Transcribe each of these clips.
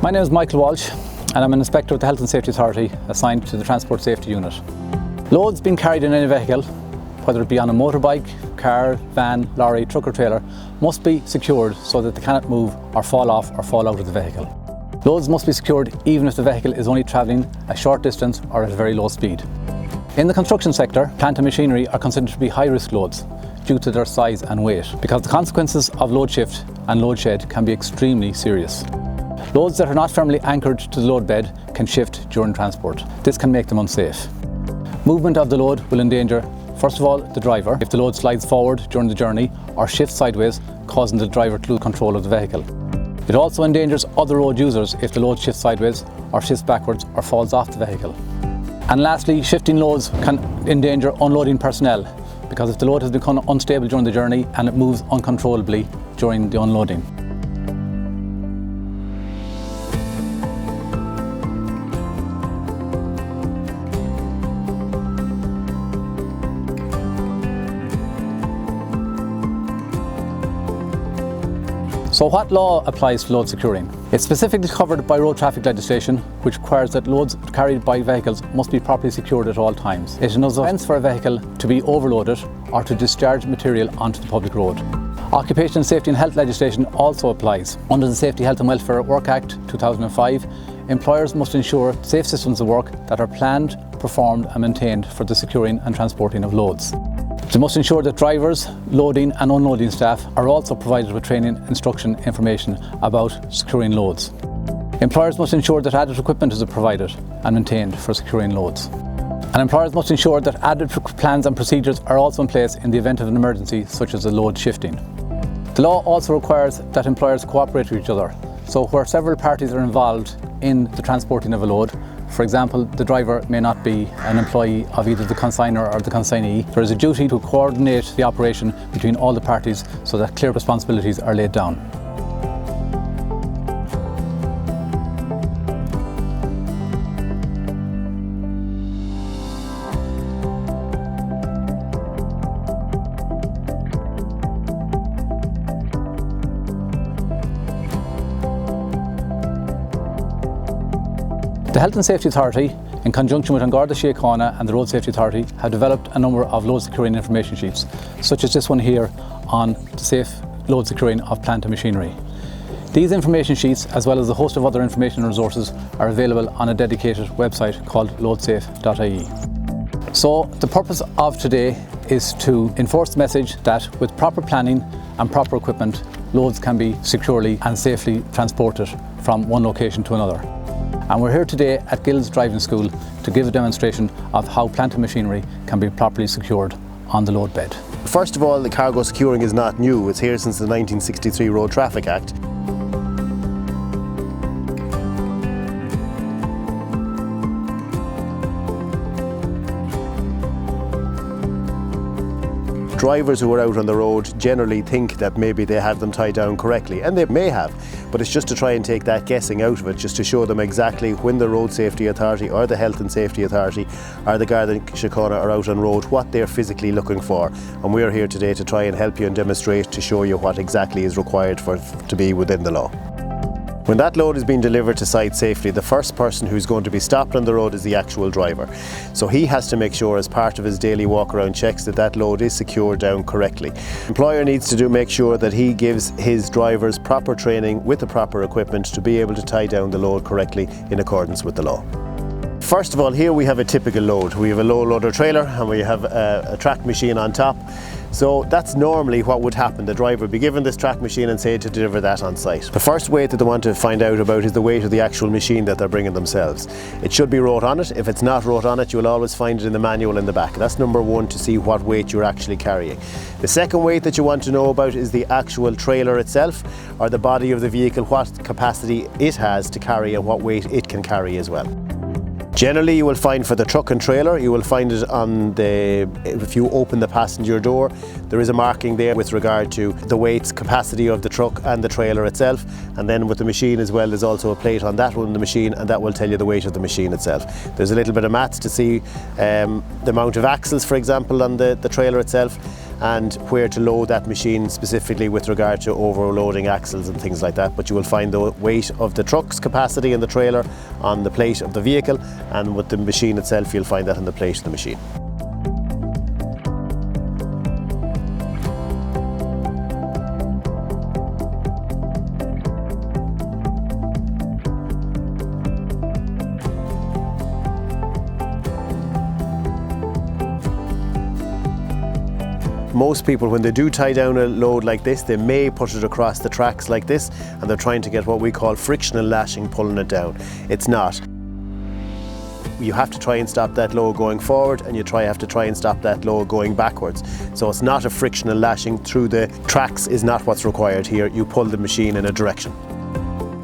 My name is Michael Walsh and I'm an inspector with the Health and Safety Authority assigned to the Transport Safety Unit. Loads being carried in any vehicle, whether it be on a motorbike, car, van, lorry, truck or trailer, must be secured so that they cannot move or fall off or fall out of the vehicle. Loads must be secured even if the vehicle is only travelling a short distance or at a very low speed. In the construction sector, plant and machinery are considered to be high-risk loads due to their size and weight, because the consequences of load shift and load shed can be extremely serious. Loads that are not firmly anchored to the load bed can shift during transport. This can make them unsafe. Movement of the load will endanger, first of all, the driver if the load slides forward during the journey or shifts sideways, causing the driver to lose control of the vehicle. It also endangers other road users if the load shifts sideways or shifts backwards or falls off the vehicle. And lastly, shifting loads can endanger unloading personnel, because if the load has become unstable during the journey and it moves uncontrollably during the unloading. So what law applies to load securing? It's specifically covered by road traffic legislation, which requires that loads carried by vehicles must be properly secured at all times. It is an offence for a vehicle to be overloaded or to discharge material onto the public road. Occupational safety and health legislation also applies. Under the Safety, Health and Welfare at Work Act 2005, employers must ensure safe systems of work that are planned, performed and maintained for the securing and transporting of loads. They must ensure that drivers, loading and unloading staff are also provided with training, instruction, information about securing loads. Employers must ensure that adequate equipment is provided and maintained for securing loads. And employers must ensure that adequate plans and procedures are also in place in the event of an emergency, such as a load shifting. The law also requires that employers cooperate with each other. So where several parties are involved in the transporting of a load, for example, the driver may not be an employee of either the consignor or the consignee, there is a duty to coordinate the operation between all the parties so that clear responsibilities are laid down. The Health and Safety Authority, in conjunction with An Garda Síochána and the Road Safety Authority, have developed a number of load securing information sheets, such as this one here on the safe load securing of plant and machinery. These information sheets, as well as a host of other information and resources, are available on a dedicated website called loadsafe.ie. So the purpose of today is to enforce the message that with proper planning and proper equipment, loads can be securely and safely transported from one location to another. And we're here today at Gill's Driving School to give a demonstration of how plant and machinery can be properly secured on the load bed. First of all, the cargo securing is not new. It's here since the 1963 Road Traffic Act. Drivers who are out on the road generally think that maybe they have them tied down correctly, and they may have, but it's just to try and take that guessing out of it, just to show them exactly when the Road Safety Authority or the Health and Safety Authority or the Garda Síochána are out on road, what they're physically looking for. And we're here today to try and help you and demonstrate, to show you what exactly is required to be within the law. When that load is being delivered to site safely, the first person who's going to be stopped on the road is the actual driver. So he has to make sure, as part of his daily walk around checks, that that load is secured down correctly. Employer needs to make sure that he gives his drivers proper training with the proper equipment to be able to tie down the load correctly in accordance with the law. First of all, here we have a typical load. We have a low loader trailer and we have a track machine on top. So that's normally what would happen. The driver would be given this track machine and say to deliver that on site. The first weight that they want to find out about is the weight of the actual machine that they're bringing themselves. It should be wrote on it. If it's not wrote on it, you'll always find it in the manual in the back. That's number one, to see what weight you're actually carrying. The second weight that you want to know about is the actual trailer itself, or the body of the vehicle, what capacity it has to carry and what weight it can carry as well. Generally, you will find for the truck and trailer, you will find it on if you open the passenger door, there is a marking there with regard to the weight capacity of the truck and the trailer itself. And then with the machine as well, there's also a plate on that one, the machine, and that will tell you the weight of the machine itself. There's a little bit of maths to see the amount of axles, for example, on the trailer itself. and where to load that machine specifically with regard to overloading axles and things like that. But you will find the weight of the truck's capacity in the trailer on the plate of the vehicle, and with the machine itself you'll find that on the plate of the machine. Most people, when they do tie down a load like this, they may put it across the tracks like this, and they're trying to get what we call frictional lashing, pulling it down. It's not. You have to try and stop that load going forward, and you have to try and stop that load going backwards. So it's not a frictional lashing through the tracks is not what's required here. You pull the machine in a direction.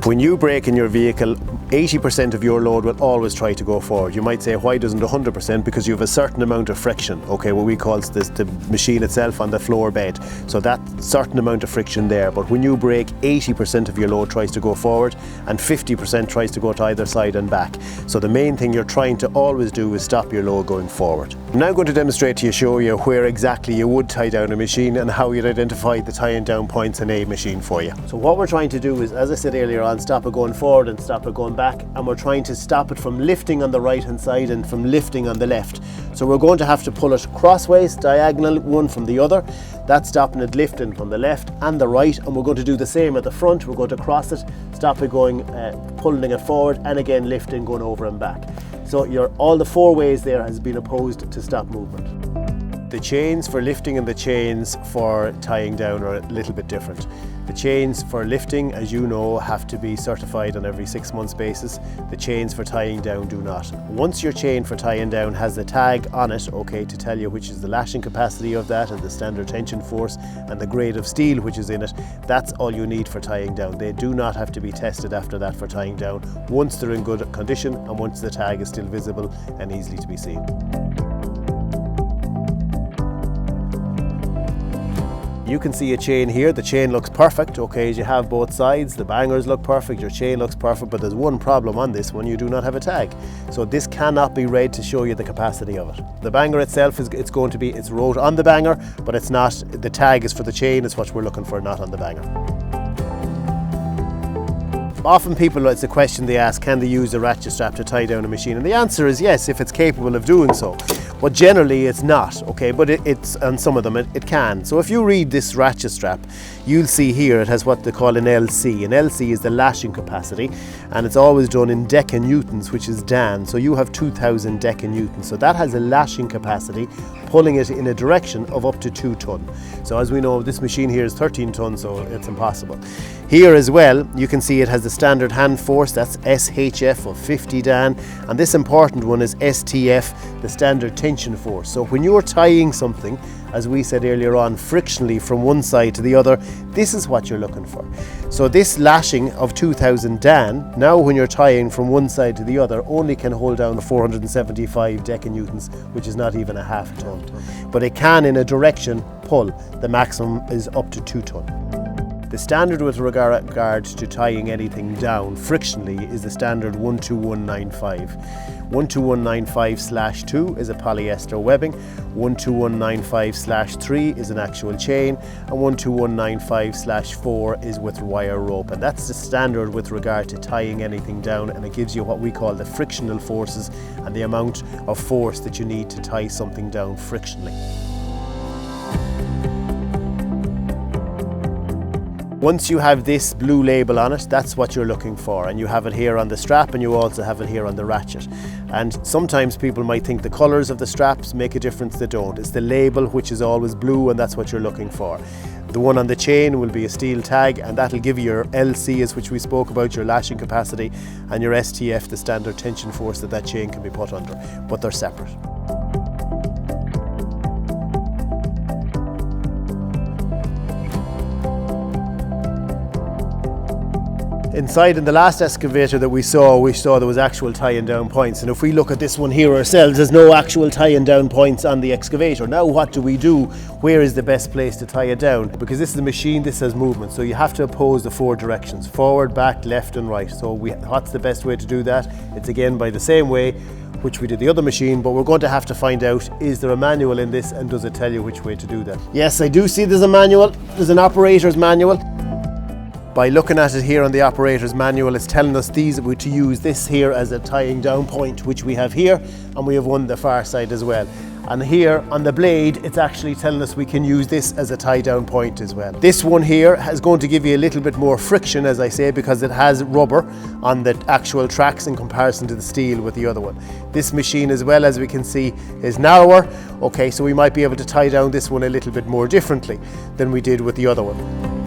When you brake in your vehicle, 80% of your load will always try to go forward. You might say, why doesn't 100%? Because you have a certain amount of friction, okay, what we call this, the machine itself on the floor bed. So that certain amount of friction there. But when you brake, 80% of your load tries to go forward and 50% tries to go to either side and back. So the main thing you're trying to always do is stop your load going forward. I'm now going to demonstrate to you, show you where exactly you would tie down a machine and how you'd identify the tying down points in a machine for you. So what we're trying to do is, as I said earlier on, stop it going forward and stop it going back, and we're trying to stop it from lifting on the right hand side and from lifting on the left. So we're going to have to pull it crossways, diagonal, one from the other. That's stopping it lifting from the left and the right, and we're going to do the same at the front. We're going to cross it, stop it going, pulling it forward, and again lifting, going over and back. So all the four ways there has been opposed to stop movement. The chains for lifting and the chains for tying down are a little bit different. The chains for lifting, as you know, have to be certified on every 6 months basis. The chains for tying down do not. Once your chain for tying down has the tag on it, okay, to tell you which is the lashing capacity of that and the standard tension force and the grade of steel which is in it, that's all you need for tying down. They do not have to be tested after that for tying down, once they're in good condition and once the tag is still visible and easily to be seen. You can see a chain here. The chain looks perfect, okay, as you have both sides. The bangers look perfect, your chain looks perfect, but there's one problem on this one: you do not have a tag. So this cannot be read to show you the capacity of it. The banger itself, it's wrote on the banger, but it's not, the tag is for the chain, it's what we're looking for, not on the banger. Often people, it's a question they ask, can they use a ratchet strap to tie down a machine? And the answer is yes, if it's capable of doing so. But generally it's not, okay, but it's on some of them it can. So if you read this ratchet strap, you'll see here it has what they call an LC. An LC is the lashing capacity, and it's always done in decannewtons, which is Dan. So you have 2000 decannewtons. So that has a lashing capacity, pulling it in a direction of up to 2 ton. So as we know, this machine here is 13 tons, so it's impossible. Here as well, you can see it has the standard hand force, that's SHF of 50 Dan, and this important one is STF, the standard tension force. So when you're tying something, as we said earlier on, frictionally from one side to the other, this is what you're looking for. So this lashing of 2000 Dan, now when you're tying from one side to the other, only can hold down to 475 decannewtons, which is not even a half a ton. But it can, in a direction, pull. The maximum is up to 2 ton. The standard with regard to tying anything down frictionally is the standard 12195. 12195/2 is a polyester webbing, 12195/3 is an actual chain, and 12195/4 is with wire rope. And that's the standard with regard to tying anything down, and it gives you what we call the frictional forces and the amount of force that you need to tie something down frictionally. Once you have this blue label on it, that's what you're looking for, and you have it here on the strap and you also have it here on the ratchet. And sometimes people might think the colours of the straps make a difference. They don't. It's the label which is always blue, and that's what you're looking for. The one on the chain will be a steel tag, and that'll give you your LC, which we spoke about, your lashing capacity, and your STF, the standard tension force that chain can be put under, but they're separate. Inside, in the last excavator that we saw there was actual tying down points, and if we look at this one here ourselves, there's no actual tying down points on the excavator. Now what do we do? Where is the best place to tie it down? Because this is a machine, this has movement, so you have to oppose the 4 directions: forward, back, left and right. So what's the best way to do that? It's again by the same way. which we did the other machine, but we're going to have to find out, is there a manual in this and does it tell you which way to do that? Yes, I do see there's a manual. There's an operator's manual. By looking at it here on the operator's manual, it's telling us to use this here as a tying down point, which we have here, and we have one the far side as well. And here on the blade, it's actually telling us we can use this as a tie down point as well. This one here is going to give you a little bit more friction, as I say, because it has rubber on the actual tracks in comparison to the steel with the other one. This machine, as well, as we can see, is narrower. Okay, so we might be able to tie down this one a little bit more differently than we did with the other one.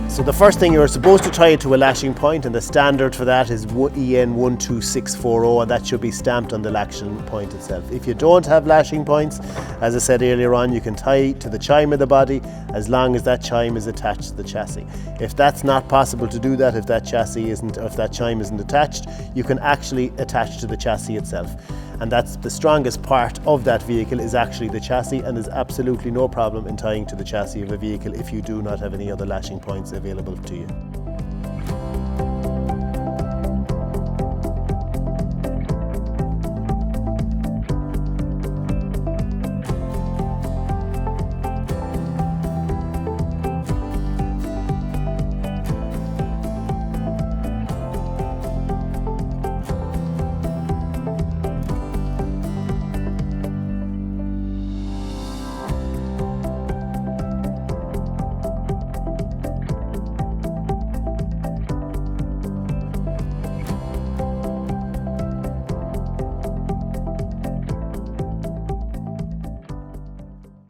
So the first thing, you're supposed to tie it to a lashing point, and the standard for that is EN 12640, and that should be stamped on the lashing point itself. If you don't have lashing points, as I said earlier on, you can tie to the chime of the body as long as that chime is attached to the chassis. If that's not possible to do that, if that chime isn't attached, you can actually attach to the chassis itself. And that's the strongest part of that vehicle, is actually the chassis, and there's absolutely no problem in tying to the chassis of a vehicle if you do not have any other lashing points available to you.